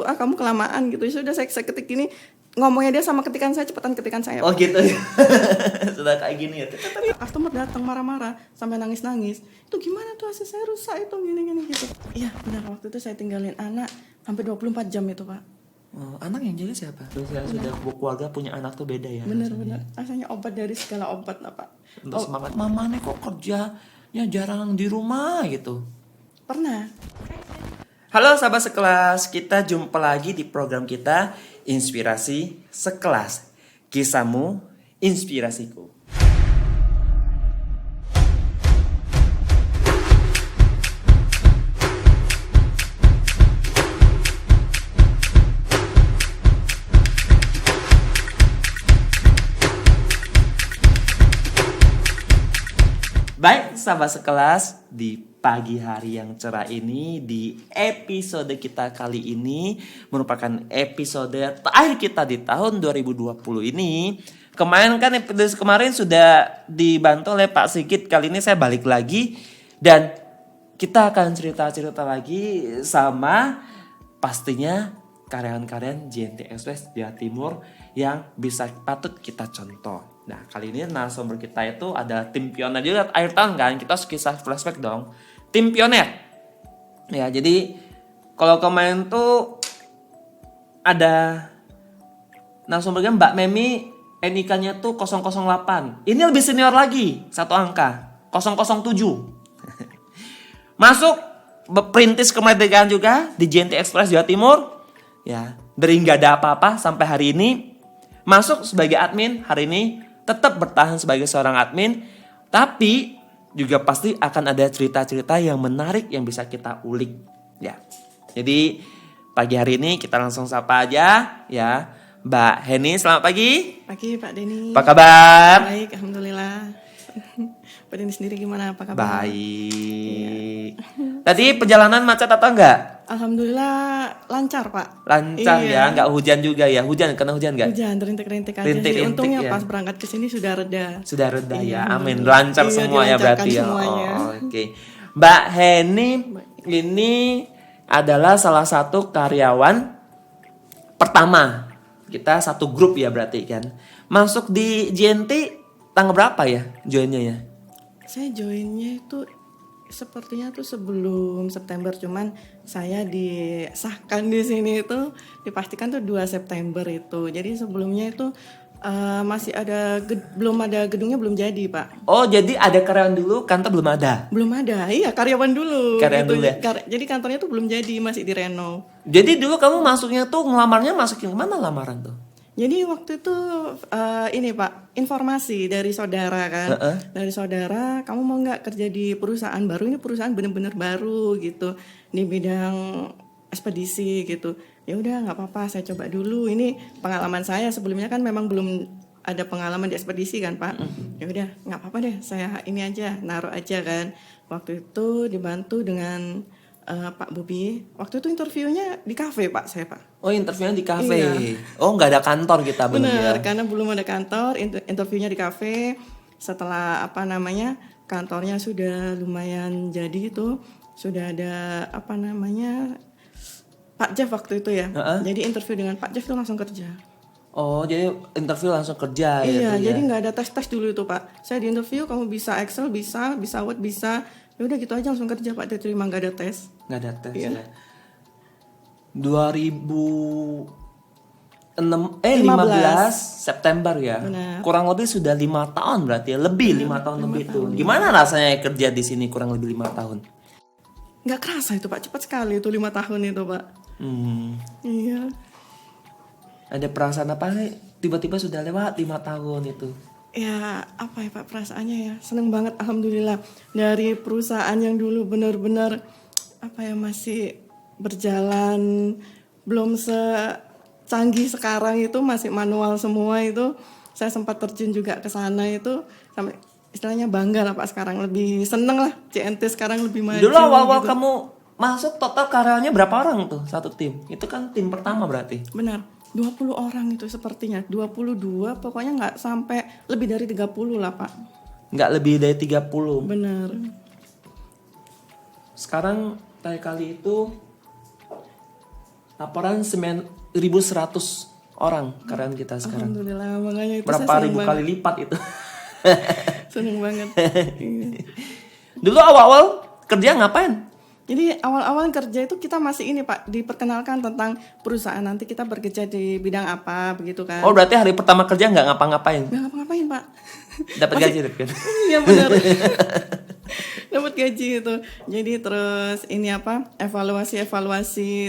kamu kelamaan gitu. Sudah saya ketik ini, ngomongnya dia sama ketikan saya, cepetan ketikan saya. Oh gitu. Sudah kayak gini ya. Customer datang marah-marah sampai nangis-nangis. Itu gimana tuh AC saya rusak itu gini-gini gitu. Iya benar, waktu itu saya tinggalin anak hampir 24 jam itu Pak. Oh, anak yang jaga siapa? Sudah keluarga punya anak tuh beda ya. Benar-benar. Rasanya obat dari segala obat lah Pak. Untuk semangat mama nih kok kerjanya jarang di rumah gitu. Pernah. Halo sahabat sekelas, kita jumpa lagi di program kita Inspirasi Sekelas. Kisahmu, inspirasiku. Baik sahabat sekelas, di pagi hari yang cerah ini, di episode kita kali ini merupakan episode terakhir kita di tahun 2020 ini. Kemarin kan episode kemarin sudah dibantu oleh Pak Sigit, kali ini saya balik lagi dan kita akan cerita-cerita lagi sama pastinya karyawan-karyawan JNT Express Jawa Timur yang bisa patut kita contoh. Nah kali ini narasumber kita itu ada tim pioner juga akhir tahun kan, kita harus kisah flashback dong. Tim pioner. Ya jadi kalau kemarin tuh ada narasumbernya Mbak Memi, NIK-nya tuh 008. Ini lebih senior lagi, satu angka 007. Masuk perintis kemerdekaan juga di JNT Express Jawa Timur. Ya, dari nggak ada apa-apa sampai hari ini masuk sebagai admin, hari ini tetap bertahan sebagai seorang admin, tapi juga pasti akan ada cerita-cerita yang menarik yang bisa kita ulik ya. Jadi pagi hari ini kita langsung sapa aja ya. Mbak Heni, selamat pagi. Pagi Pak Denny. Apa kabar? Baik, alhamdulillah. Pak Denny sendiri gimana, apa kabar? Baik. Tadi perjalanan macet atau enggak? Alhamdulillah lancar Pak. Lancar ya, enggak hujan juga ya. Hujan, kena hujan enggak? Hujan, rintik-rintik aja Rintik-rintik sih. Untungnya ya. pas berangkat ke sini sudah reda. Sudah reda ya, amin. Alhamdulillah. Lancar semua ya berarti ya. Semuanya. Oh, oke. Mbak Heni ini adalah salah satu karyawan pertama. Kita satu grup ya berarti kan. Masuk di JNT tanggal berapa ya joinnya ya? Saya joinnya itu sepertinya tuh sebelum September, cuman saya disahkan di sini itu dipastikan tuh 2 September itu. Jadi sebelumnya itu masih ada belum ada gedungnya, belum jadi Pak. Oh jadi ada karyawan dulu, kantor belum ada? Belum ada, iya karyawan dulu. Karyawan gitu. dulu ya? Jadi kantornya tuh belum jadi, masih direnov. Jadi dulu kamu masuknya tuh ngelamarnya masukin kemana lamaran tuh? Jadi waktu itu ini Pak, informasi dari saudara kan. Dari saudara, kamu mau nggak kerja di perusahaan baru? Ini perusahaan bener-bener baru gitu, di bidang ekspedisi gitu. Ya udah nggak apa-apa, saya coba dulu. Ini pengalaman saya, sebelumnya kan memang belum ada pengalaman di ekspedisi kan Pak. Ya udah nggak apa-apa deh, saya ini aja, naruh aja kan. Waktu itu dibantu dengan Pak Bobi. Waktu itu interviewnya di kafe Pak, saya Pak. Oh interviewnya di kafe. Iya. Oh nggak ada kantor kita bener ya? Benar, karena belum ada kantor, interviewnya di kafe. Setelah kantornya sudah lumayan jadi itu, sudah ada Pak Jeff waktu itu ya. Jadi interview dengan Pak Jeff itu langsung kerja. Oh jadi interview langsung kerja ya? Iya, itu jadi ya? nggak ada tes dulu itu Pak. Saya di interview, kamu bisa Excel, bisa Word, bisa. Ya udah gitu aja langsung kerja Pak, diterima, nggak ada tes. Nggak ada tes Iya. ya. 15 September ya. Benar. Kurang lebih sudah 5 tahun berarti ya. Lebih 5 tahun lebih tuh. Gimana rasanya kerja di sini kurang lebih 5 tahun? Nggak kerasa itu Pak, cepat sekali itu 5 tahun itu Pak. Iya. Ada perasaan apa nih? Tiba-tiba sudah lewat 5 tahun itu. Ya apa ya Pak, perasaannya ya seneng banget, alhamdulillah. Dari perusahaan yang dulu benar-benar masih berjalan, belum secanggih sekarang itu, masih manual semua itu. Saya sempat terjun juga ke sana itu, sampai istilahnya bangga lah Pak, sekarang lebih seneng lah. JNT sekarang lebih maju. Dulu awal-awal gitu. kamu masuk total karyawannya berapa orang tuh satu tim? Itu kan tim pertama berarti. Benar, 20 orang itu sepertinya, 22 pokoknya nggak sampai, lebih dari 30 lah Pak. Nggak lebih dari 30. Benar. Sekarang terakhir kali itu Laporan 1.100 orang karyawan kita sekarang. Alhamdulillah, makanya itu Berapa saya seneng ribu banget. kali lipat itu. Seneng banget. Iya. Dulu awal-awal kerja ngapain? Jadi awal-awal kerja itu kita masih ini Pak, diperkenalkan tentang perusahaan, nanti kita bekerja di bidang apa begitu kan. Oh berarti hari pertama kerja nggak ngapa-ngapain? Nggak ngapa-ngapain Pak. Dapat gaji kan? Iya benar. Dapat gaji itu. Jadi terus ini apa? Evaluasi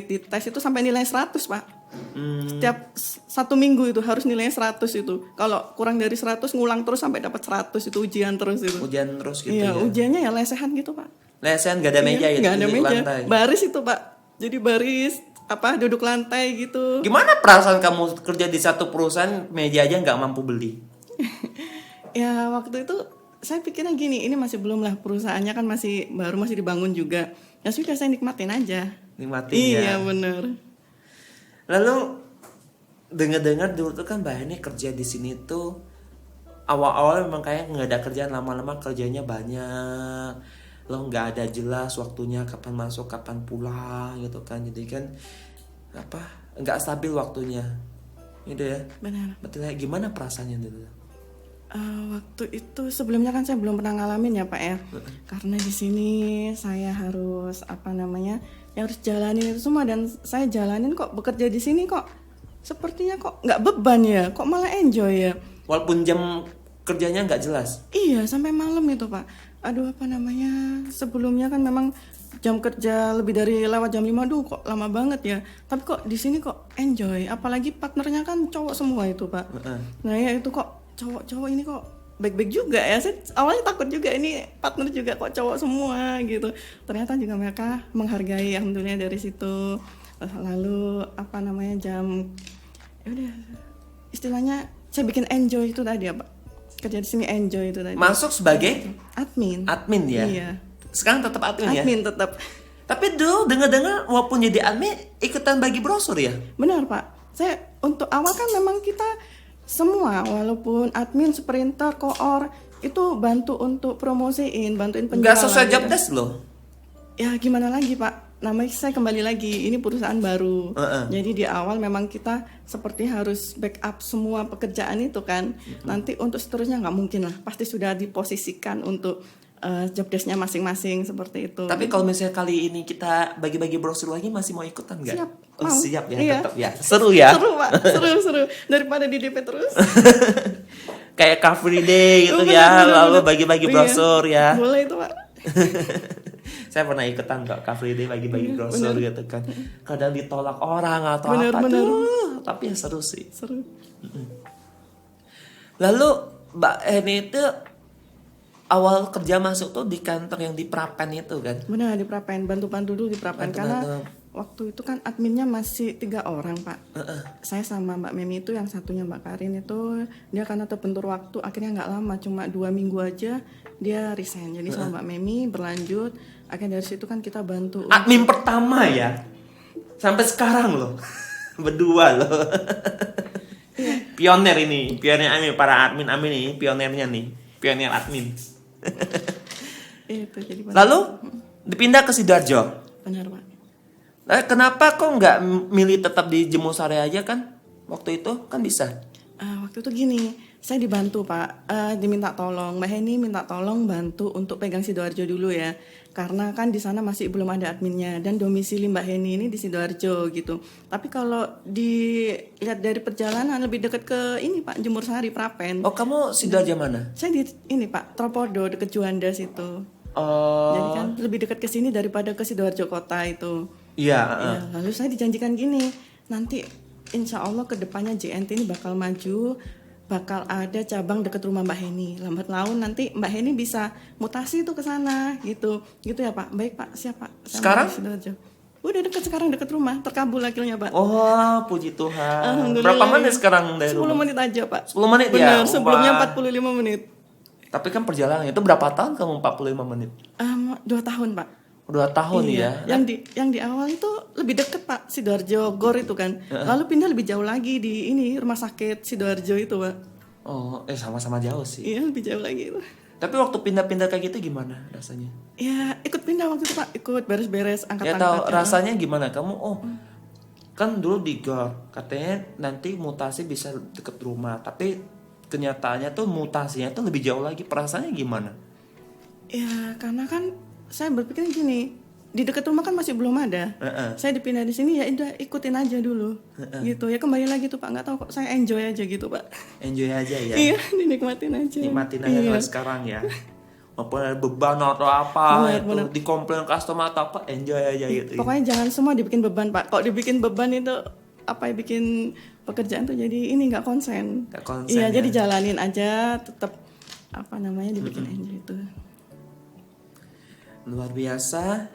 di tes itu sampai nilai 100 Pak. Setiap 1 minggu itu harus nilainya 100 itu. Kalau kurang dari 100 ngulang terus sampai dapat 100 itu ujian terus itu. Ujian terus gitu Iya, ya? ujiannya ya lesehan gitu Pak. Lesehan gak ada meja ya? Nggak ada duduk meja. lantai. Baris itu Pak. Jadi baris apa duduk lantai gitu. Gimana perasaan kamu kerja di satu perusahaan meja aja nggak mampu beli? Ya waktu itu saya pikirnya gini, ini masih belum lah, perusahaannya kan masih baru, masih dibangun juga. Ya sudah saya nikmatin aja. Nikmatin Iya ya. bener. Lalu dengar-dengar dulu tuh kan Mbak Heni kerja di sini tuh awal-awal memang kayak nggak ada kerjaan, lama-lama kerjanya banyak. Lo nggak ada jelas waktunya kapan masuk kapan pulang gitu kan, jadi kan apa nggak stabil waktunya gitu ya. Benar. Betul ya, gimana perasaannya dulu? Waktu itu sebelumnya kan saya belum pernah ngalamin ya Pak ya. Karena di sini saya harus apa namanya, ya harus jalanin itu semua, dan saya jalanin kok, bekerja di sini kok sepertinya kok nggak beban ya, kok malah enjoy ya. Walaupun jam kerjanya nggak jelas. Iya sampai malam itu Pak. Aduh apa namanya, sebelumnya kan memang jam kerja lebih dari lewat jam 5, aduh kok lama banget ya. Tapi kok di sini kok enjoy, apalagi partnernya kan cowok semua itu Pak. Nah ya itu kok cowok-cowok ini kok baik-baik juga ya. Saya awalnya takut juga, ini partner juga kok cowok semua gitu. Ternyata juga mereka menghargai, alhamdulillah dari situ. Lalu apa namanya, jam ya udah istilahnya saya bikin enjoy itu tadi ya Pak. Kerja di sini enjoy itu tadi. Masuk sebagai Admin. admin ya. Iya. Sekarang tetap admin ya. Admin tetap. Tapi dulu dengar-dengar walaupun jadi admin ikutan bagi brosur ya. Benar Pak. Saya untuk awal kan memang kita semua, walaupun admin, sprinter, koor, itu bantu untuk promosiin, bantuin penjualan. Nggak sesuai job gitu. desk loh. Ya gimana lagi Pak, namanya saya kembali lagi, ini perusahaan baru. Jadi di awal memang kita seperti harus backup semua pekerjaan itu kan. Nanti untuk seterusnya nggak mungkin lah, pasti sudah diposisikan untuk job desk-nya masing-masing seperti itu. Tapi kalau misalnya kali ini kita bagi-bagi brosur lagi, masih mau ikutan nggak? Siap, Oh, mau. siap ya, Iya. tetap ya. Seru ya. Seru Pak, seru daripada di DP terus. Kayak Car Free Day gitu Oh, ya, bener, lalu bener. bagi-bagi Iya. brosur ya. Boleh itu Pak. Saya pernah ikutan kok Car Free Day bagi-bagi brosur gitu kan. Kadang ditolak orang atau Bener, apa bener. tuh, tapi ya seru sih. Seru. Lalu Mbak Heni itu awal kerja masuk tuh di kantor yang di Prapen itu kan? Benar, di Prapen, bantu-bantu dulu di Prapen. Karena Bantu-bantu. waktu itu kan adminnya masih 3 orang Pak. Saya sama Mbak Memi itu, yang satunya Mbak Karin itu, dia karena terbentur waktu akhirnya nggak lama, cuma 2 minggu aja dia resign. Jadi sama Mbak Memi berlanjut, akhirnya dari situ kan kita bantu. Admin pertama ya, sampai sekarang loh, berdua loh. Pioner ini, pioner admin, para admin ini, pionernya nih, pioner admin. Itu jadi Lalu dipindah ke Sidoarjo. benar Pak. Kenapa kok nggak milih tetap di Jemur Sari aja kan? Waktu itu kan bisa. Waktu itu gini, saya dibantu Pak, diminta tolong, Mbak Heni minta tolong bantu untuk pegang Sidoarjo dulu ya, karena kan di sana masih belum ada adminnya, dan domisili Mbak Heni ini di Sidoarjo gitu. Tapi kalau dilihat dari perjalanan lebih dekat ke ini Pak, Jemur Sari, Prapen. Oh kamu Sidoarjo mana? Saya di ini Pak, Tropodo deket Juanda situ. Oh Jadi kan lebih dekat ke sini daripada ke Sidoarjo kota itu. iya. Ya, lalu saya dijanjikan gini, nanti insya Allah kedepannya JNT ini bakal maju, bakal ada cabang deket rumah Mbak Heni. Lambat laun nanti Mbak Heni bisa mutasi tuh ke sana gitu. Gitu ya Pak. Baik Pak, siap Pak. Sama Sekarang? di Sidoarjo. Udah deket sekarang, deket rumah, terkabul akhirnya Pak. Oh puji Tuhan. Alhamdulillah. Berapa menit sekarang dari 10 rumah? menit aja Pak. 10 menit ya? Benar, sebelumnya Wah. 45 menit. Tapi kan perjalanan itu berapa tahun kamu 45 menit? 2 tahun Pak. 2 tahun Iya. ya. Yang di awal itu lebih deket Pak, Sidoarjo Gor itu kan. Lalu pindah lebih jauh lagi di ini rumah sakit Sidoarjo itu Pak. Oh, sama-sama jauh sih. Iya lebih jauh lagi itu. Tapi waktu pindah-pindah kayak gitu gimana rasanya? Ya ikut pindah waktu itu Pak, ikut beres-beres Ya angkatan. tahu rasanya gimana? Kamu Kan dulu di GOR katanya nanti mutasi bisa deket rumah, tapi kenyataannya tuh mutasinya tuh lebih jauh lagi. Perasaannya gimana? Ya karena kan saya berpikir gini, di dekat rumah kan masih belum ada. Saya dipindah di sini ya udah ikutin aja dulu. Gitu ya, kembali lagi tuh Pak, nggak tahu kok saya enjoy aja gitu Pak. Enjoy aja ya. Iya, dinikmatin aja. Nikmatin aja kalau sekarang ya. Maupun ada beban atau apa itu dikomplain customer atau apa, enjoy aja gitu. Pokoknya jangan semua dibikin beban Pak. Kalau dibikin beban itu apa ya, bikin pekerjaan tuh jadi ini nggak konsen. Iya, jadi jalanin aja, tetap apa namanya dibikin enjoy itu. Luar biasa.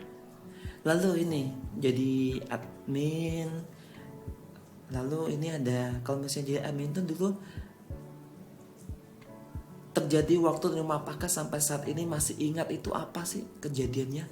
Lalu ini jadi admin. Lalu ini ada, kalau misalnya jadi admin tuh dulu terjadi waktu terima pakas sampai saat ini masih ingat itu apa sih kejadiannya?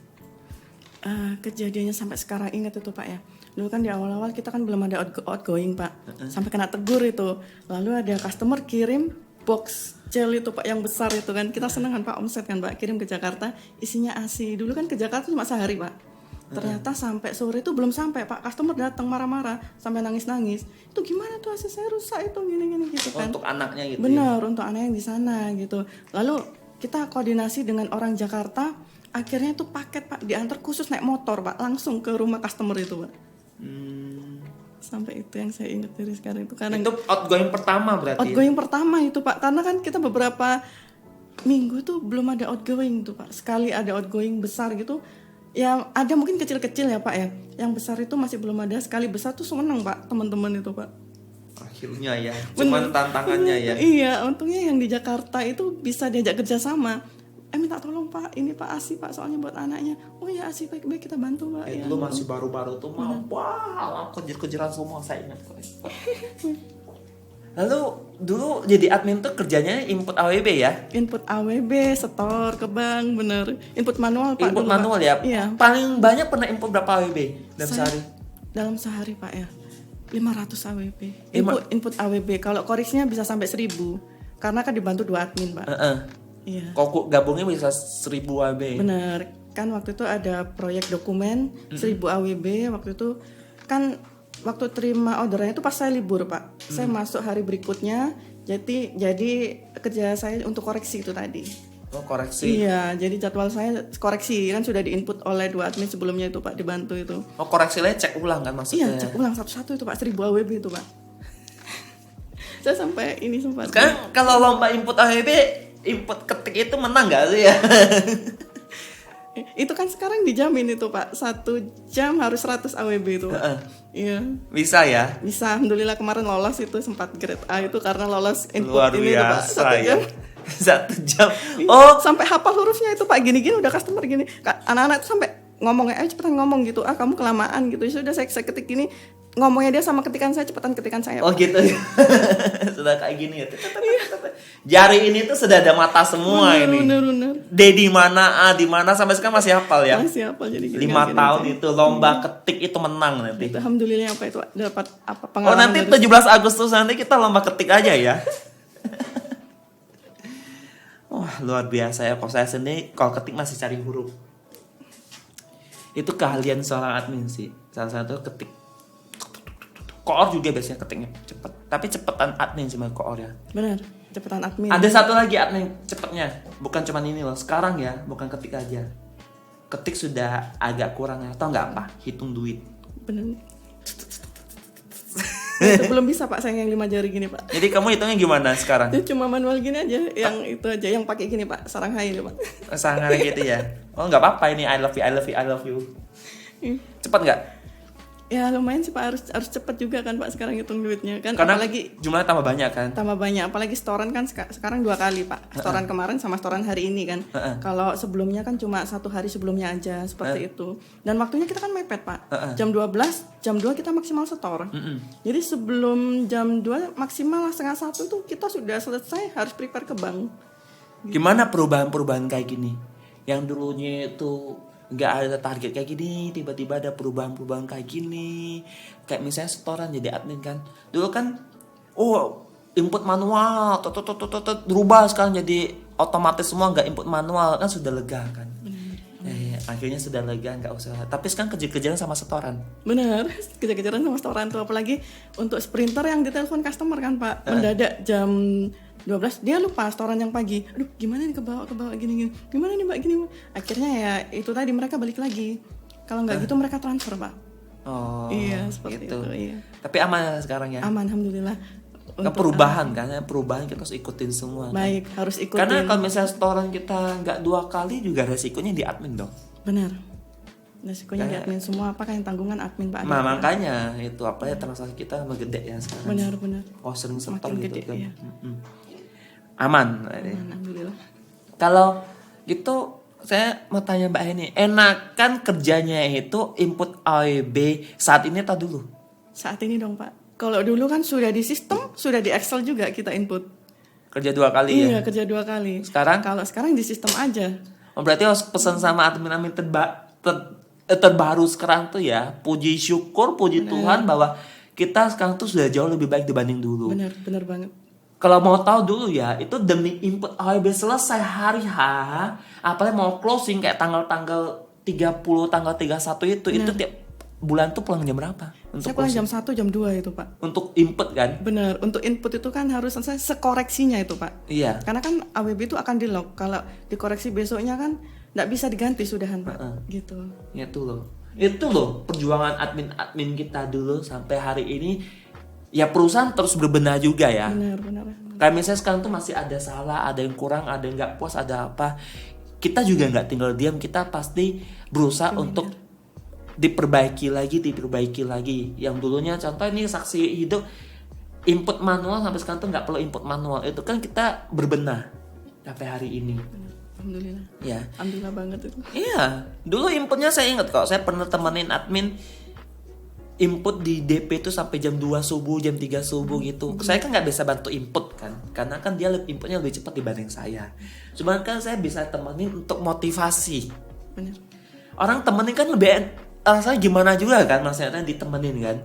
Kejadiannya sampai sekarang ingat itu Pak ya. Dulu kan di awal-awal kita kan belum ada outgoing Pak. Sampai kena tegur itu. Lalu ada customer kirim box gel itu Pak yang besar itu kan. Kita seneng kan Pak, omset kan Pak, kirim ke Jakarta isinya ASI. Dulu kan ke Jakarta cuma sehari Pak. Ternyata sampai sore itu belum sampai Pak, customer datang marah-marah sampai nangis-nangis. Itu gimana tuh AC saya rusak itu gini-gini gitu kan. Untuk anaknya gitu. Benar, untuk anak yang di sana gitu. Lalu kita koordinasi dengan orang Jakarta, akhirnya itu paket Pak diantar khusus naik motor Pak, langsung ke rumah customer itu Pak. Sampai itu yang saya ingat dari sekarang itu karena itu outgoing pertama berarti. Outgoing pertama itu Pak, karena kan kita beberapa minggu tuh belum ada outgoing tuh Pak. Sekali ada outgoing besar gitu. Ya ada mungkin kecil-kecil ya Pak ya. Yang besar itu masih belum ada. Sekali besar tuh seneng Pak teman-teman itu Pak. Akhirnya ya. Cuman tantangannya ya. Iya, untungnya yang di Jakarta itu bisa diajak kerjasama. Minta tolong Pak, ini Pak ASI Pak soalnya buat anaknya. Oh ya ASI baik-baik kita bantu Pak. Itu masih baru-baru tuh wah kejar-kejaran semua saya ingat kok. Lalu dulu jadi admin tuh kerjanya input AWB ya? Input AWB, setor ke bank, bener. Input manual Pak. Input manual Pak. Ya? Iya. Paling banyak pernah input berapa AWB dalam sehari? Dalam sehari Pak ya, 500 AWB. Input AWB, kalau koreksinya bisa sampai 1000. Karena kan dibantu 2 admin Pak. Iya. Kok gabungnya bisa 1000 AWB? Bener, kan waktu itu ada proyek dokumen 1000 AWB. Waktu itu kan waktu terima ordernya itu pas saya libur Pak. Saya masuk hari berikutnya, jadi kerja saya untuk koreksi itu tadi. Oh koreksi. Iya, jadi jadwal saya koreksi kan sudah diinput oleh 2 admin sebelumnya itu Pak, dibantu itu. Oh koreksinya cek ulang kan maksudnya? Iya, cek ulang satu-satu itu Pak, 1000 AWB itu Pak. Saya sampai ini sempat. Kan kalau lomba input AWB, input ketik itu menang gak sih ya? Itu kan sekarang dijamin itu Pak, 1 jam harus 100 AWB itu Pak. Iya. Bisa ya? Bisa, alhamdulillah kemarin lolos itu sempat grade A itu karena lolos input luar ini itu Pak, 1 jam. 1 jam. Oh, sampai hafal hurufnya itu Pak, gini-gini udah customer gini. Anak-anak tuh sampai ngomongnya, ayo cepetan ngomong gitu. Kamu kelamaan gitu. Sudah saya ketik gini, ngomongnya dia sama ketikan saya, cepetan ketikan saya. Oh gitu. Sudah kayak gini ya. Jari ini tuh sudah ada mata semua ini. Bener. D di mana, A di mana, sampai sekarang masih hafal ya. Masih hafal jadi gini. 5 tahun aja. Itu lomba ketik itu menang nanti. Itu alhamdulillah apa itu dapat apa pengalaman. Oh nanti 17 Agustus nanti kita lomba ketik aja ya. Wah luar biasa ya. Kalau saya sendiri kalau ketik masih cari huruf. Itu keahlian seorang admin sih. Salah satu ketik. Koor juga biasanya ketiknya cepet. Tapi cepetan admin sama koor ya. Benar, cepetan admin. Ada satu lagi admin cepetnya. Bukan cuma ini loh. Sekarang ya, bukan ketik aja. Ketik sudah agak kurang ya. Tahu nggak apa? Hitung duit. Benar. Itu belum bisa Pak, saya yang 5 jari gini Pak. Jadi kamu hitungnya gimana sekarang? Itu cuma manual gini aja, yang itu aja, yang pakai gini Pak, sarang hai ini Pak. Sarang gitu ya. Oh nggak apa-apa ini I love you. Cepat nggak? Ya lumayan sih Pak, harus cepat juga kan Pak sekarang hitung duitnya kan. Karena apalagi jumlahnya tambah banyak kan. Tambah banyak, apalagi setoran kan sekarang 2 kali Pak. Setoran kemarin sama setoran hari ini kan. Kalau sebelumnya kan cuma 1 hari sebelumnya aja seperti itu. Dan waktunya kita kan mepet Pak. Jam 12, jam 2 kita maksimal setor. Jadi sebelum jam 2 maksimal 12:30 itu kita sudah selesai, harus prepare ke bank. Gimana perubahan-perubahan kayak gini? Yang dulunya itu nggak ada target kayak gini, tiba-tiba ada perubahan-perubahan kayak gini. Kayak misalnya setoran jadi admin kan. Dulu kan input manual, berubah sekarang jadi otomatis semua, nggak input manual kan, sudah lega kan. Akhirnya sudah lega, nggak usah. Tapi sekarang kejar-kejaran sama setoran. Bener, kejar-kejaran sama setoran tuh. Apalagi untuk sprinter yang ditelepon customer kan Pak, mendadak jam 12 dia lupa setoran yang pagi. Aduh, gimana nih ke bawah gini. Gimana nih Mbak gini? Akhirnya ya itu tadi mereka balik lagi. Kalau nggak gitu mereka transfer Pak. Oh, Iya, seperti gitu. itu. Iya. Tapi aman sekarang ya. Aman, alhamdulillah. Kan perubahan kan, perubahan kita harus ikutin semua. Baik, harus ikutin. Karena kalau misalnya setoran kita nggak 2 kali juga resikonya di admin dong. Benar. Resikonya di admin semua, apakah yang tanggungan admin Pak? Nah, makanya itu apa ya, transaksi kita gede ya sekarang. Benar. Oh, sering setor Makin gitu gede, kan. iya. Aman. Alhamdulillah. Kalau gitu saya mau tanya Mbak Heni, enakan kerjanya itu input AEB saat ini atau dulu? Saat ini dong Pak. Kalau dulu kan sudah di sistem, sudah di Excel juga kita input. Kerja 2 kali ya? Iya, kerja 2 kali. Sekarang? Kalau sekarang di sistem aja. Oh, berarti harus pesan sama admin-admin terbaru sekarang tuh ya. Puji syukur, puji Tuhan bahwa kita sekarang tuh sudah jauh lebih baik dibanding dulu. Benar banget. Kalau mau tahu dulu ya, itu demi input AEB selesai hari H, apalagi mau closing kayak tanggal 30, tanggal 31 itu tiap bulan tuh pulang jam berapa? Saya pulang jam 1, jam 2 itu Pak. Untuk input kan? Benar, untuk input itu kan harus selesai sekoreksinya itu Pak. Iya. Karena kan AWB itu akan di lock. Kalau dikoreksi besoknya kan nggak bisa diganti sudahan Pak. Gitu. Itu loh perjuangan admin kita dulu sampai hari ini. Ya perusahaan terus berbenah juga ya. Benar. Kayak misalnya sekarang tuh masih ada salah, ada yang kurang, ada yang nggak puas, ada apa. Kita juga nggak tinggal diam, kita pasti berusaha untuk diperbaiki lagi. Yang dulunya contoh ini saksi hidup input manual sampai sekarang tuh nggak perlu input manual. Itu kan kita berbenah sampai hari ini. Benar. Alhamdulillah. Ya. Alhamdulillah banget itu. Iya, dulu inputnya saya ingat kok. Saya pernah temenin admin input di DP itu sampai jam 2 subuh, jam 3 subuh gitu. Saya kan nggak bisa bantu input kan, karena kan dia inputnya lebih cepat dibanding saya. Cuman kan saya bisa temenin untuk motivasi. Benar. Orang temenin kan lebih rasanya gimana juga kan, maksudnya ditemenin kan.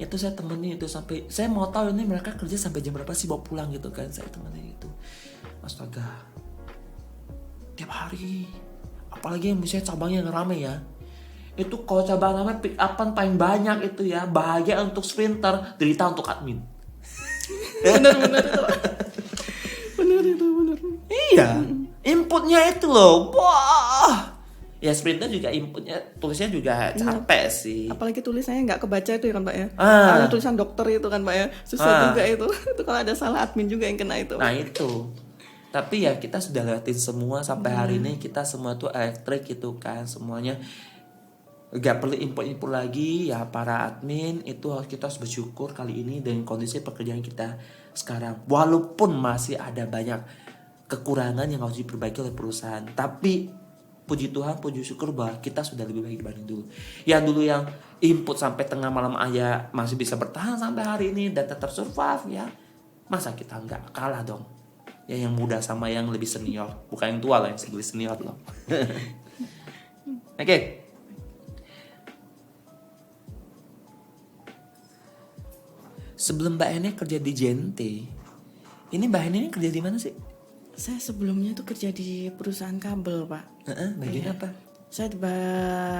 Itu saya temenin itu sampai saya mau tahu ini mereka kerja sampai jam berapa sih bawa pulang gitu kan, saya temenin itu. Astaga. Tiap hari. Apalagi yang misalnya cabangnya yang rame ya. Itu kalau cabang rame pick upan paling banyak itu ya, bahagia untuk sprinter, derita untuk admin. Benar itu. Iya, inputnya itu loh, wah. Ya sprinter juga inputnya, tulisnya juga capek sih. Apalagi tulisannya nggak kebaca itu ya kan Pak ya. Ah. Ada tulisan dokter itu kan Pak ya. Susah juga itu. Itu kalau ada salah admin juga yang kena itu. Nah itu. Tapi ya kita sudah lewatin semua sampai hari ini, kita semua tuh elektrik gitu kan semuanya. Gak perlu input lagi ya para admin, itu kita harus bersyukur kali ini dengan kondisi pekerjaan kita sekarang. Walaupun masih ada banyak kekurangan yang harus diperbaiki oleh perusahaan, tapi puji Tuhan, puji syukur bahwa kita sudah lebih baik dibanding dulu. Yang dulu yang input sampai tengah malam aja masih bisa bertahan sampai hari ini dan tetap survive ya. Masa kita nggak kalah dong? Ya yang muda sama yang lebih senior, bukan yang tua lah, yang lebih senior loh. Oke. Sebelum Mbak Heni kerja di JNT, ini Mbak Heni kerja di mana sih? Saya sebelumnya tuh kerja di perusahaan kabel Pak. Bagian apa? Saya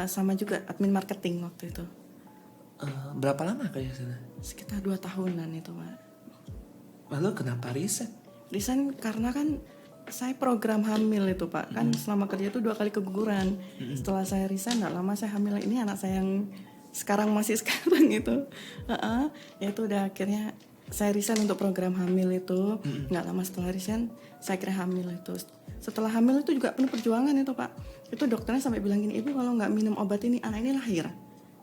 sama juga admin marketing waktu itu. Berapa lama kerja sana? Sekitar 2 tahunan itu Pak. Lalu kenapa resign? Resign karena kan saya program hamil itu Pak. Kan selama kerja itu 2 kali keguguran. Setelah saya resign gak lama saya hamil. Ini anak saya yang sekarang sekarang itu. Ya itu udah akhirnya saya resign untuk program hamil itu. Nggak lama setelah resign saya kira hamil itu. Setelah hamil itu juga penuh perjuangan itu Pak. Itu dokternya sampai bilang gini, ibu kalau nggak minum obat ini anak ini lahir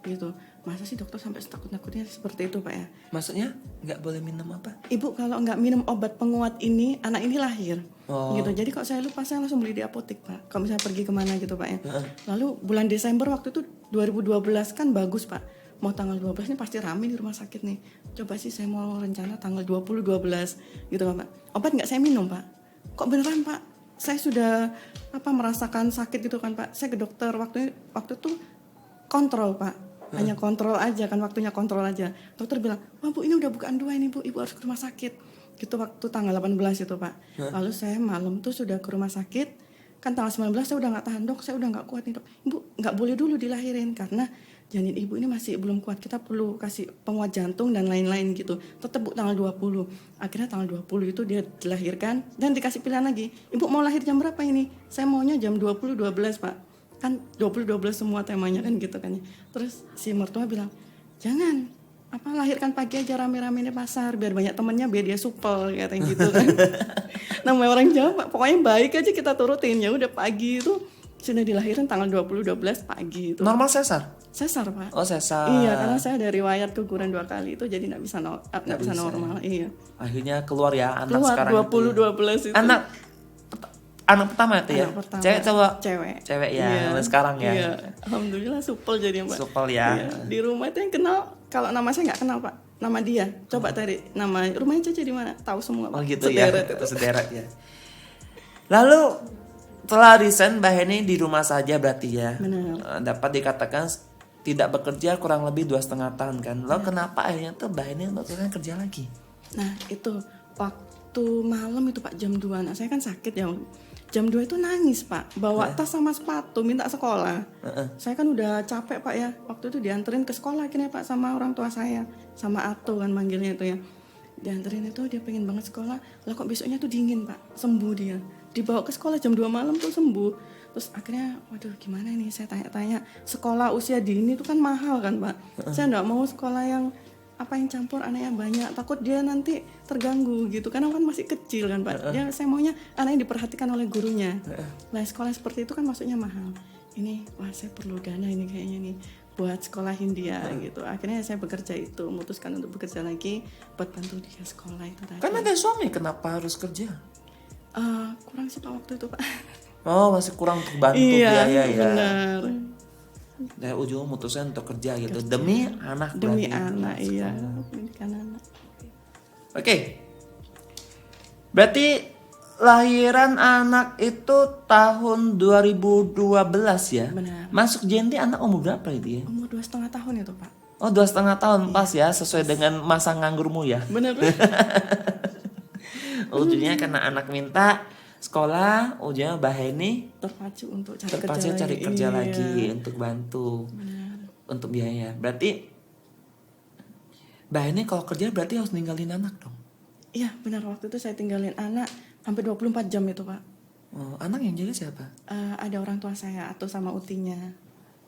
gitu. Masa sih dokter sampai takut-takutnya seperti itu Pak ya? Maksudnya nggak boleh minum apa? Ibu kalau nggak minum obat penguat ini anak ini lahir. Gitu. Jadi kalau saya lupa saya langsung beli di apotek Pak. Kalau misalnya pergi kemana gitu Pak ya. Lalu bulan Desember waktu itu 2012 kan bagus Pak. Mau tanggal 12 ini pasti rame di rumah sakit nih. Coba sih saya mau rencana tanggal 20-12 gitu Pak. Obat nggak saya minum Pak. Kok beneran Pak? Saya sudah merasakan sakit gitu kan Pak. Saya ke dokter waktu itu kontrol Pak. Hanya kontrol aja kan, waktunya kontrol aja. Dokter bilang, wah Bu ini udah bukaan 2 ini Bu, ibu harus ke rumah sakit. Gitu waktu tanggal 18 itu Pak. Lalu saya malam tuh sudah ke rumah sakit. kan tanggal 19 saya udah nggak tahan dok, saya udah nggak kuat nih dok. Ibu nggak boleh dulu dilahirin karena janin ibu ini masih belum kuat, kita perlu kasih penguat jantung dan lain-lain gitu. Tetap bu tanggal 20. Akhirnya tanggal 20 itu dia dilahirkan dan dikasih pilihan lagi. Ibu mau lahir jam berapa ini? Saya maunya jam 20.12 Pak. Kan 20.12 semua temanya kan gitu kan ya. Terus si mertua bilang, "Jangan, lahirkan pagi aja rame-rame di pasar biar banyak temennya biar dia supel," katanya gitu kan. Namanya orang Jawa Pak, pokoknya baik aja kita turutin. Ya udah pagi itu sudah dilahirin tanggal 20.12 pagi itu. Normal sesar? Sesar Pak. Oh sesar. Iya, karena saya ada riwayat keguguran 2 kali itu jadi nggak bisa normal. Iya. Akhirnya keluar ya anak Keluar sekarang 20.12 itu. Anak pertama itu ya? Anak pertama. Cewek cowok? Cewek ya, iya. mulai sekarang ya? Iya, alhamdulillah supel jadi Mbak. Supel ya. Iya. Di rumah itu yang kenal, kalau nama saya nggak kenal Pak, nama dia. Coba cari nama rumahnya Cece di mana? Tahu semua Pak. Oh gitu sederet ya, itu. sederet ya. Lalu setelah resign Mbak Heni di rumah saja berarti ya? Benar. Dapat dikatakan tidak bekerja kurang lebih 2,5 tahun kan? Lalu kenapa akhirnya tuh Mbak Heni akhirnya kerja lagi? Nah itu waktu malam itu Pak jam 2, nah saya kan sakit ya. Jam 2 itu nangis Pak, bawa tas sama sepatu minta sekolah. Saya kan udah capek Pak ya, waktu itu dianterin ke sekolah akhirnya Pak sama orang tua saya, sama Ato kan manggilnya itu ya. Dianterin itu dia pengen banget sekolah, lah kok besoknya tuh dingin Pak, sembuh dia. Dibawa ke sekolah jam 2 malam tuh sembuh. Terus akhirnya waduh gimana nih, saya tanya-tanya, sekolah usia dini itu kan mahal kan Pak. Saya enggak mau sekolah yang yang campur anaknya banyak, takut dia nanti terganggu gitu karena kan masih kecil kan Pak. Dia saya maunya anaknya diperhatikan oleh gurunya. Nah sekolah seperti itu kan maksudnya mahal. Ini saya perlu dana ini kayaknya nih buat sekolahin dia gitu. Akhirnya saya bekerja itu, memutuskan untuk bekerja lagi buat bantu dia sekolah itu tadi. Kan ada suami, kenapa harus kerja? Kurang sih Pak waktu itu Pak. Oh masih kurang untuk bantu iya, biaya ya. Benar. Dari ujung mutusin untuk kerja gitu demi anak. Demi anak iya, pendidikan anak. Oke. Berarti lahiran anak itu tahun 2012 ya? Benar. Masuk JNT anak umur berapa itu ya? Umur 2,5 tahun itu Pak. Oh 2,5 tahun pas ya, sesuai dengan masa nganggurmu ya? Benar. Ujungnya karena anak minta sekolah, ujungnya Mbak Heni terpacu untuk cari kerja lagi untuk bantu. Benar. Untuk biaya. Berarti Mbak Heni kalau kerja berarti harus ninggalin anak dong? Iya benar, waktu itu saya tinggalin anak hampir 24 jam itu Pak. Oh, anak yang jaga siapa? Ada orang tua saya atau sama utinya.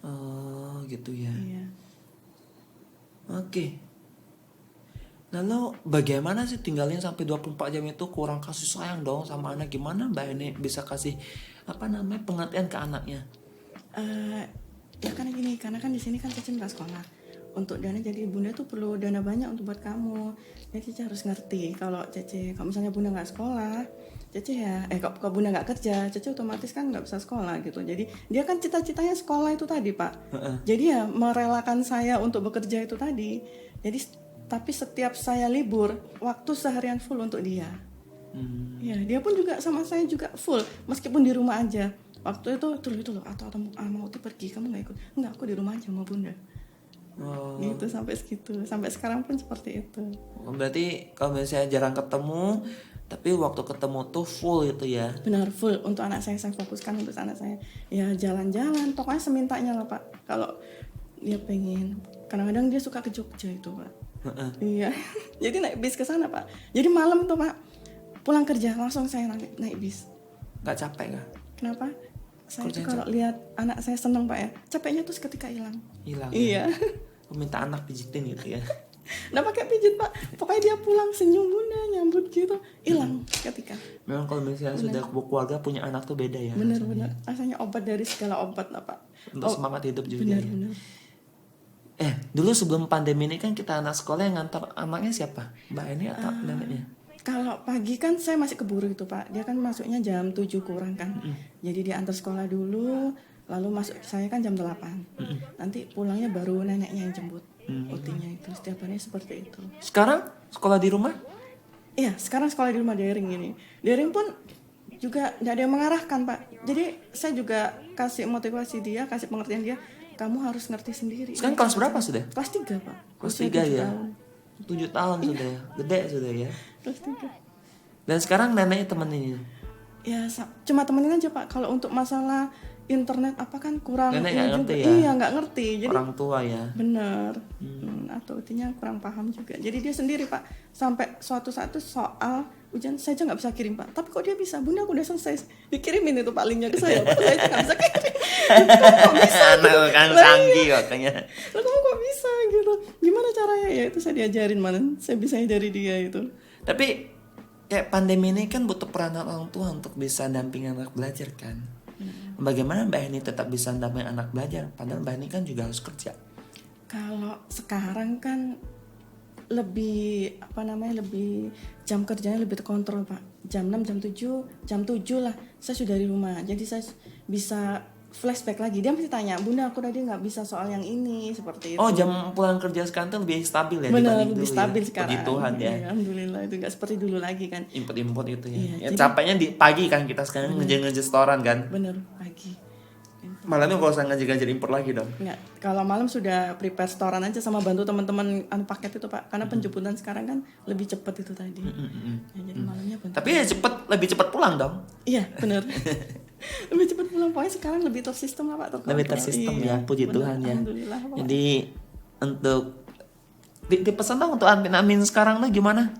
Oh gitu ya. Iya. Oke. Lalu bagaimana sih tinggalin sampai 24 jam itu, kurang kasih sayang dong sama anak? Gimana Mbak Heni bisa kasih pengertian ke anaknya? Ya kan gini, karena kan di sini kan Cece nggak sekolah. Untuk dana jadi bunda tuh perlu dana banyak untuk buat kamu. Jadi Cece harus ngerti kalau misalnya bunda nggak sekolah, Cece ya kalau bunda nggak kerja, Cece otomatis kan nggak bisa sekolah gitu. Jadi dia kan cita-citanya sekolah itu tadi Pak. Jadi ya merelakan saya untuk bekerja itu tadi. Jadi tapi setiap saya libur, waktu seharian full untuk dia. Ya, dia pun juga sama saya juga full, meskipun di rumah aja. Waktu itu loh, atau mau pergi, kamu nggak ikut? Enggak, aku di rumah aja sama bunda. Oh. Gitu sampai segitu, sampai sekarang pun seperti itu. Berarti kalau misalnya jarang ketemu, tapi waktu ketemu tuh full itu ya? Benar, full untuk anak saya fokuskan untuk anak saya. Ya jalan-jalan, pokoknya semintanya lah Pak. Kalau dia pengen, kadang-kadang dia suka ke Jogja itu Pak. Iya, jadi naik bis ke sana Pak. Jadi malam tuh Pak, pulang kerja langsung saya naik bis. Gak capek gak? Kenapa? Saya tuh kalau lihat anak saya seneng Pak ya, capeknya tuh seketika hilang. Iya. Minta anak pijitin gitu ya? Nggak pakai pijit Pak, pokoknya dia pulang senyum bunda nyambut gitu, hilang seketika. Memang kalau misalnya sudah keluarga punya anak tuh beda ya? Bener-bener, rasanya obat dari segala obat lah Pak. Untuk semangat hidup juga. Bener-bener. Dulu sebelum pandemi ini kan kita anak sekolah yang ngantar anaknya siapa? Mbak Heni atau neneknya? Kalau pagi kan saya masih keburu itu Pak. Dia kan masuknya jam 7 kurang kan. Jadi dia antar sekolah dulu, lalu masuk saya kan jam 8. Nanti pulangnya baru neneknya yang jemput. Utinya itu setiap hari seperti itu. Sekarang sekolah di rumah? Iya, sekarang sekolah di rumah daring ini. Daring pun juga tidak ada yang mengarahkan Pak. Jadi saya juga kasih motivasi dia, kasih pengertian dia. Kamu harus ngerti sendiri. Sekarang kelas berapa sudah? Kelas 3 Pak. Kelas 3 ya? 7 tahun sudah ya? Gede sudah ya? Kelas 3. Dan sekarang neneknya temenin? Ya cuma temenin aja Pak. Kalau untuk masalah internet apa kan kurang Nenek ini nggak juga. ngerti ya? Iya nggak ngerti. Jadi Orang tua ya. bener. Atau intinya kurang paham juga. Jadi dia sendiri Pak. Sampai suatu saat tuh soal ujian saya aja nggak bisa kirim Pak. Tapi kok dia bisa? Bunda aku udah selesai. Dikirimin itu Pak linknya ke saya. Pak saya aja nggak bisa kirim. Kok bisa? Anak kan canggih makanya. Lah kamu kok bisa gitu? Gimana caranya ya? Itu saya diajarin mana? Saya bisa dari dia itu. Tapi kayak pandemi ini kan butuh peranan orang tua untuk bisa dampingin anak belajar kan. Bagaimana Mbak Heni tetap bisa dampingin anak belajar? Padahal Mbak Heni kan juga harus kerja. Kalau sekarang kan lebih lebih jam kerjanya lebih terkontrol Pak. Jam 6, jam 7 lah saya sudah di rumah. Jadi saya bisa flashback lagi. Dia masih tanya, Bunda aku tadi nggak bisa soal yang ini seperti itu. Oh, jam pulang kerja sekarang tuh lebih stabil ya Benar, dibanding lebih dulu stabil ya. sekarang. Puji Tuhan ya. Iya, alhamdulillah itu nggak seperti dulu lagi kan. Import itu ya. Iya, Ya jadi- capeknya di pagi kan kita sekarang ngejar restoran kan. Bener pagi. Malamnya kalau usah ngajar impor lagi dong. Nggak, kalau malam sudah prepare storan aja sama bantu teman-teman paket itu Pak. Karena penjemputan sekarang kan lebih cepat itu tadi. Ya, jadi malamnya bantu. Tapi ya lebih cepat pulang dong. Iya benar. Lebih cepat pulang pokoknya sekarang lebih tersistem lah Pak. Terkontrol. Lebih tersistem Iya, ya, puji benar, Tuhan ya. Alhamdulillah Pak. Jadi untuk dipesan dong untuk Amin sekarang tuh gimana?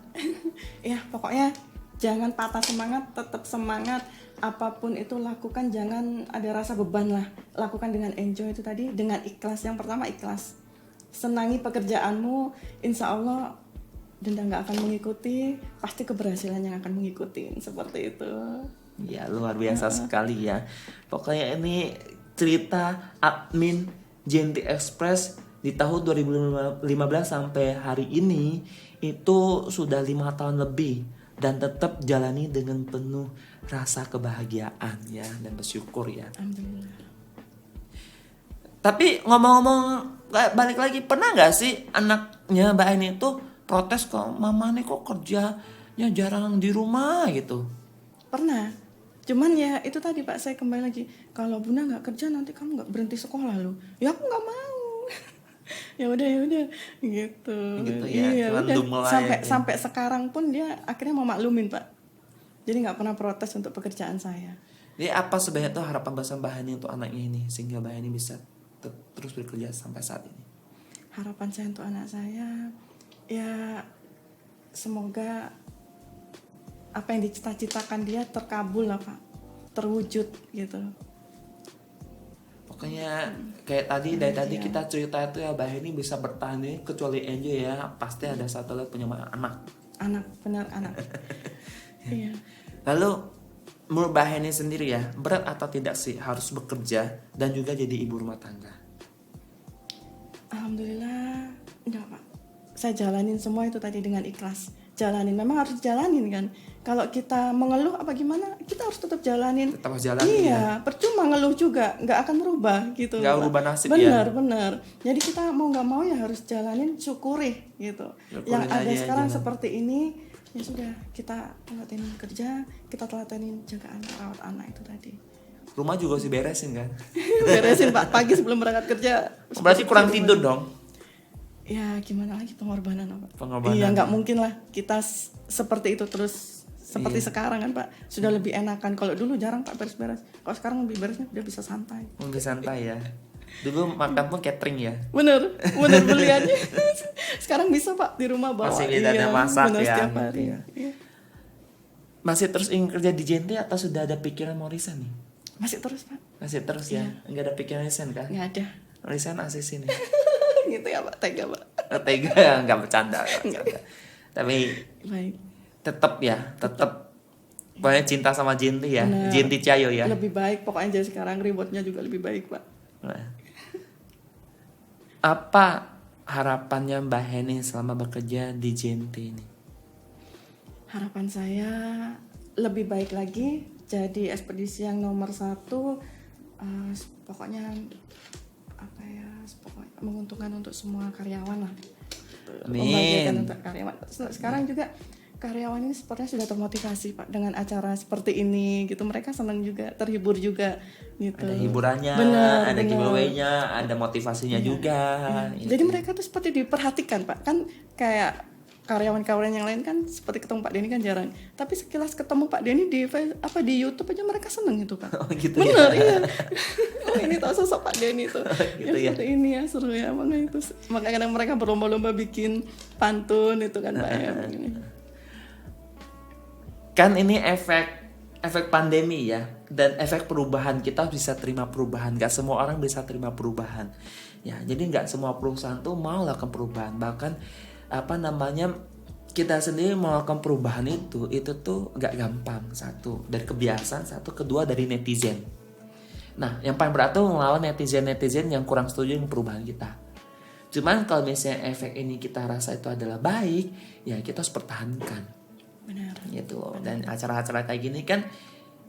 Ya pokoknya jangan patah semangat, tetap semangat. Apapun itu lakukan, jangan ada rasa beban lah. Lakukan dengan enjoy itu tadi, dengan ikhlas. Yang pertama ikhlas. Senangi pekerjaanmu, insya Allah denda nggak akan mengikuti, pasti keberhasilan yang akan mengikuti. Seperti itu. Ya luar biasa sekali ya. Pokoknya ini cerita admin Jenti Express di tahun 2015 sampai hari ini itu sudah 5 tahun lebih dan tetap jalani dengan penuh rasa kebahagiaan ya dan bersyukur ya. Alhamdulillah. Tapi ngomong-ngomong balik lagi, pernah nggak sih anaknya Mbak Aini itu protes kok mama nih kok kerjanya jarang di rumah gitu? Pernah. Cuman ya itu tadi Pak, saya kembali lagi. Kalau Bunda nggak kerja nanti kamu nggak berhenti sekolah loh. Ya aku nggak mau. ya udah gitu. Gitu ya, Iya, cuman udah. dumel Sampai aja. sampai sekarang pun dia akhirnya mau maklumin Pak. Jadi nggak pernah protes untuk pekerjaan saya. Jadi apa sebenarnya tuh harapan besar Mbak Hani untuk anaknya ini sehingga Mbak Hani bisa terus bekerja sampai saat ini? Harapan saya untuk anak saya ya semoga apa yang dicita-citakan dia terkabul lah Pak, terwujud gitu. Pokoknya kayak tadi dari tadi kita cerita itu ya Mbak Hani bisa bertahan ini kecuali Enjoy ya pasti ada satu lagi punya anak. Anak benar anak. Iya. Lalu menurut Mbak Hani sendiri ya berat atau tidak sih harus bekerja dan juga jadi ibu rumah tangga? Alhamdulillah enggak Pak. Saya jalanin semua itu tadi dengan ikhlas. Jalanin, memang harus jalanin kan. Kalau kita mengeluh apa gimana, kita harus tetap jalanin. Tetap harus jalanin iya, percuma ngeluh juga, nggak akan merubah gitu. Nggak Pak. merubah nasib benar. Jadi kita mau nggak mau ya harus jalanin, syukuri gitu. Syukurin Yang ada aja, sekarang jalan. seperti ini, ya sudah kita telatenin kerja, kita telatenin jaga anak, rawat anak itu tadi. Rumah juga harus diberesin kan? Beresin Pak pagi sebelum berangkat kerja. Berarti kurang tidur dong? Ya gimana lagi pengorbanan Pak. Pengorbanan. Iya nggak mungkin lah kita seperti itu terus seperti sekarang kan Pak. Sudah lebih enakan. Kalau dulu jarang Pak beres-beres. Kalau sekarang lebih beresnya udah bisa santai. Lebih santai ya. Dulu makan pun catering ya. Bener beli aja. Sekarang bisa Pak di rumah bawa. Masih bisa ada masak bener, ya, setiap gitu hari. ya. Iya. Masih terus ingin kerja di Jenti atau sudah ada pikiran mau resign nih? Masih terus Pak. Masih terus ya? Nggak ada pikiran resign kan? Nggak ada. Resign ACC nih. gitu ya Pak. Tega Pak. Tega ya, nggak bercanda. Tapi Baik. tetap pokoknya cinta sama Jenti ya. Bener. Jenti Cayo ya. Lebih baik pokoknya jadi sekarang rewardnya juga lebih baik Pak. Nah. Apa harapannya Mbak Heni selama bekerja di Jenti ini? Harapan saya lebih baik lagi jadi ekspedisi yang nomor 1, pokoknya apa ya, pokoknya menguntungkan untuk semua karyawan lah. Amin. Membahagiakan untuk karyawan. Sekarang juga karyawan ini sepertinya sudah termotivasi Pak dengan acara seperti ini gitu. Mereka senang juga, terhibur juga gitu. Ada hiburannya, Bener, ada bener. giveaway-nya, ada motivasinya juga. Iya. Jadi mereka tuh seperti diperhatikan Pak. Kan kayak karyawan-karyawan yang lain kan seperti ketemu Pak Denny kan jarang. Tapi sekilas ketemu Pak Denny di YouTube aja mereka seneng itu Pak. Oh gitu Bener, ya. iya. Oh ini tahu sosok Pak Denny tuh. Gitu ya. Seperti ini ya seru ya makanya kadang mereka berlomba-lomba bikin pantun itu kan Pak ya. Begini. Kan ini efek pandemi ya, dan efek perubahan. Kita bisa terima perubahan, gak semua orang bisa terima perubahan ya. Jadi gak semua perusahaan tuh mau lakukan perubahan. Bahkan kita sendiri melakukan perubahan itu tuh gak gampang. Satu dari kebiasaan, satu kedua dari netizen. Nah yang paling berat tuh melawan netizen yang kurang setuju dengan perubahan kita. Cuman kalau misalnya efek ini kita rasa itu adalah baik, ya kita harus pertahankan. Benar. Gitu loh. Dan acara-acara kayak gini kan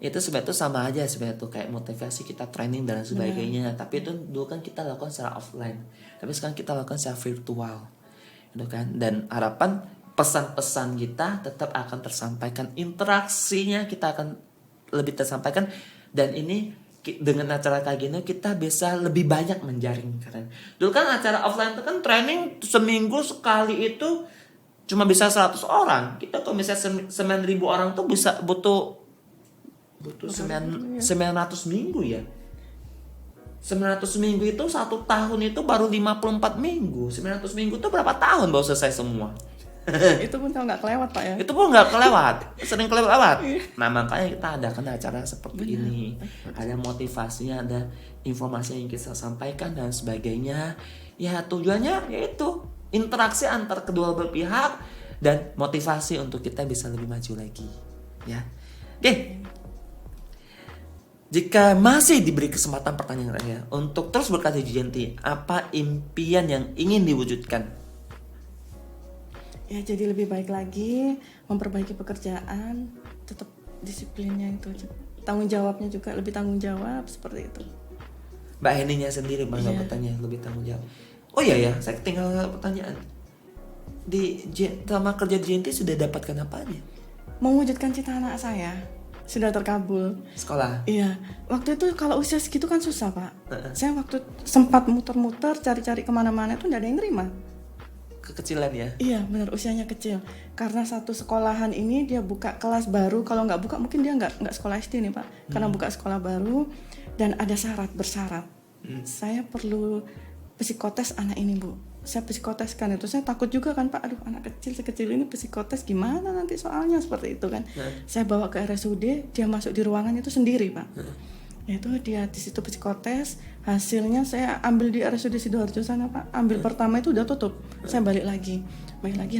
itu sebenarnya tuh sama aja sebenarnya tuh kayak motivasi kita training dan sebagainya. Tapi itu dulu kan kita lakukan secara offline, tapi sekarang kita lakukan secara virtual, gitu kan. Dan harapan pesan-pesan kita tetap akan tersampaikan, interaksinya kita akan lebih tersampaikan. Dan ini dengan acara kayak gini kita bisa lebih banyak menjaring. Karena dulu kan acara offline itu kan training seminggu sekali itu cuma bisa 100 orang. Kita kalau misalnya 9.000 orang tuh bisa butuh 900 minggu ya. 900 minggu itu 1 tahun itu baru 54 minggu. 900 minggu itu berapa tahun baru selesai semua? Itu pun kalau nggak kelewat Pak ya. Itu pun nggak kelewat, sering kelewat. Nah makanya kita adakan acara seperti ini. Ada motivasinya, ada informasi yang kita sampaikan dan sebagainya. Ya tujuannya yaitu interaksi antar kedua belah pihak dan motivasi untuk kita bisa lebih maju lagi. Ya, oke. Jika masih diberi kesempatan pertanyaan saya untuk terus berkarya di JNT, apa impian yang ingin diwujudkan? Ya jadi lebih baik lagi, memperbaiki pekerjaan, tetap disiplinnya itu, tanggung jawabnya juga lebih tanggung jawab seperti itu. Mbak Heninya sendiri bangga bertanya lebih tanggung jawab. Oh iya ya, saya tinggal pertanyaan. Selama kerja di JNT sudah dapatkan apa aja? Mewujudkan cita anak saya sudah terkabul. Sekolah. Iya, waktu itu kalau usia segitu kan susah Pak. Saya waktu sempat muter-muter cari-cari kemana-mana itu nggak ada yang nerima. Kekecilan ya? Iya benar, usianya kecil. Karena satu sekolahan ini dia buka kelas baru, kalau nggak buka mungkin dia nggak sekolah SD nih Pak. Karena buka sekolah baru dan ada bersyarat. Saya perlu psikotes anak ini Bu. Saya psikoteskan itu, saya takut juga kan Pak. Aduh anak kecil sekecil ini psikotes gimana nanti soalnya seperti itu kan. Saya bawa ke RSUD, dia masuk di ruangan itu sendiri Pak. Itu dia di situ psikotes, hasilnya saya ambil di RSUD Sidoarjo sana Pak. Ambil pertama itu udah tutup, saya balik lagi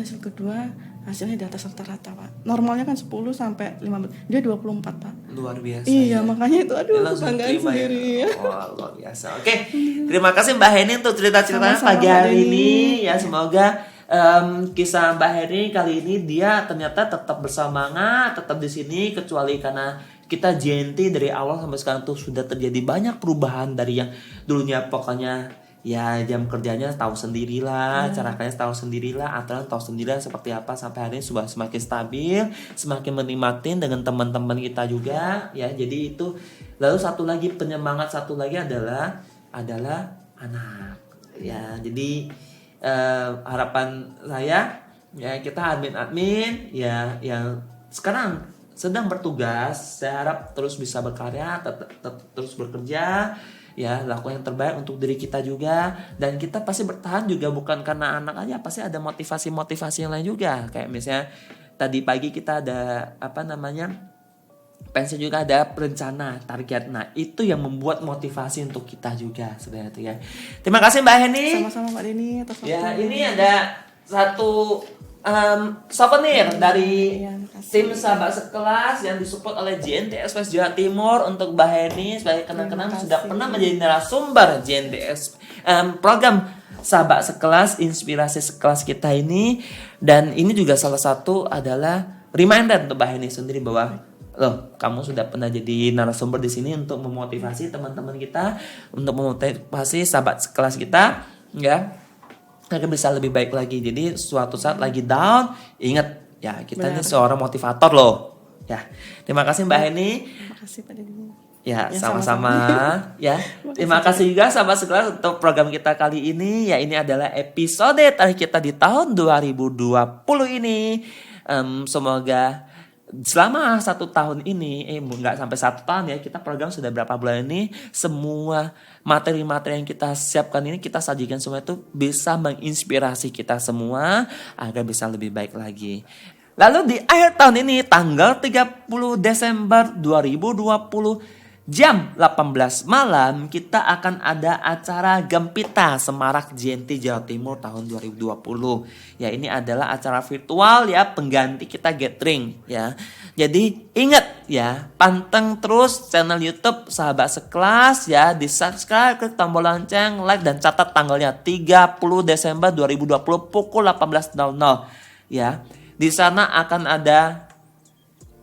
hasil kedua, hasilnya di atas rata-rata Pak. Normalnya kan 10 sampai 15, dia 24 Pak. Luar biasa. Iya ya. Makanya itu aduh Langsung kebanggaan terima sendiri ya. ya. Oh, luar biasa. Oke, terima kasih Mbak Heni untuk cerita-ceritanya Sama-sama, pagi Mbak hari Deni. ini. Ya semoga kisah Mbak Heni kali ini dia ternyata tetap bersemangat, tetap di sini, kecuali karena kita JNT dari awal sampai sekarang tuh sudah terjadi banyak perubahan dari yang dulunya pokoknya ya jam kerjanya tahu sendirilah, cara kerja tahu sendirilah, aturan tahu sendirilah seperti apa, sampai hari ini sudah semakin stabil, semakin menikmatin dengan teman-teman kita juga ya. Jadi itu. Lalu satu lagi penyemangat satu lagi adalah anak ya. Jadi harapan saya ya kita admin ya yang sekarang sedang bertugas, saya harap terus bisa berkarya, terus bekerja ya, lakukan yang terbaik untuk diri kita juga. Dan kita pasti bertahan juga bukan karena anak aja, pasti ada motivasi yang lain juga. Kayak misalnya tadi pagi kita ada pensiun juga, ada rencana, target. Nah itu yang membuat motivasi untuk kita juga sebenarnya itu ya. Terima kasih Mbak Heni. Sama-sama Pak Denny atas waktunya. Ya ini ada satu souvenir dari tim sahabat sekelas yang disupport oleh JNT SPS Jawa Timur untuk Mbak Heni sebagai kenang-kenangan sudah pernah menjadi narasumber JNT program sahabat sekelas, inspirasi sekelas kita ini. Dan ini juga salah satu adalah reminder untuk Mbak Heni sendiri bahwa loh, kamu sudah pernah jadi narasumber di sini untuk memotivasi teman-teman kita, untuk memotivasi sahabat sekelas kita ya, agar bisa lebih baik lagi. Jadi suatu saat lagi down, ingat ya kita ini seorang motivator loh. Ya, terima kasih Mbak Heni. Terima kasih Pak Denny. Ya, Ya, sama-sama. sama-sama. Ya, terima kasih juga sahabat sekelas untuk program kita kali ini. Ya, ini adalah episode terakhir kita di tahun 2020 ini. Semoga selama 1 tahun ini, nggak sampai 1 tahun ya, kita program sudah berapa bulan ini, semua materi-materi yang kita siapkan ini, kita sajikan semua itu bisa menginspirasi kita semua agar bisa lebih baik lagi. Lalu di akhir tahun ini, tanggal 30 Desember 2020, jam 18 malam, kita akan ada acara Gempita Semarak JNT Jawa Timur tahun 2020. Ya, ini adalah acara virtual ya, pengganti kita gathering ya. Jadi ingat ya, panteng terus channel YouTube Sahabat Sekelas ya, di subscribe, klik tombol lonceng, like, dan catat tanggalnya 30 Desember 2020 pukul 18.00 ya. Di sana akan ada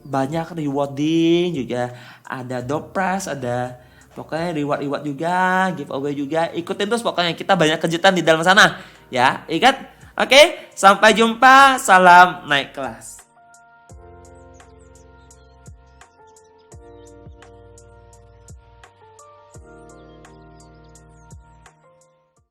banyak rewarding juga, ada door prize, ada pokoknya reward juga, giveaway juga. Ikutin terus pokoknya, kita banyak kejutan di dalam sana ya. Ingat, oke, sampai jumpa, salam naik kelas.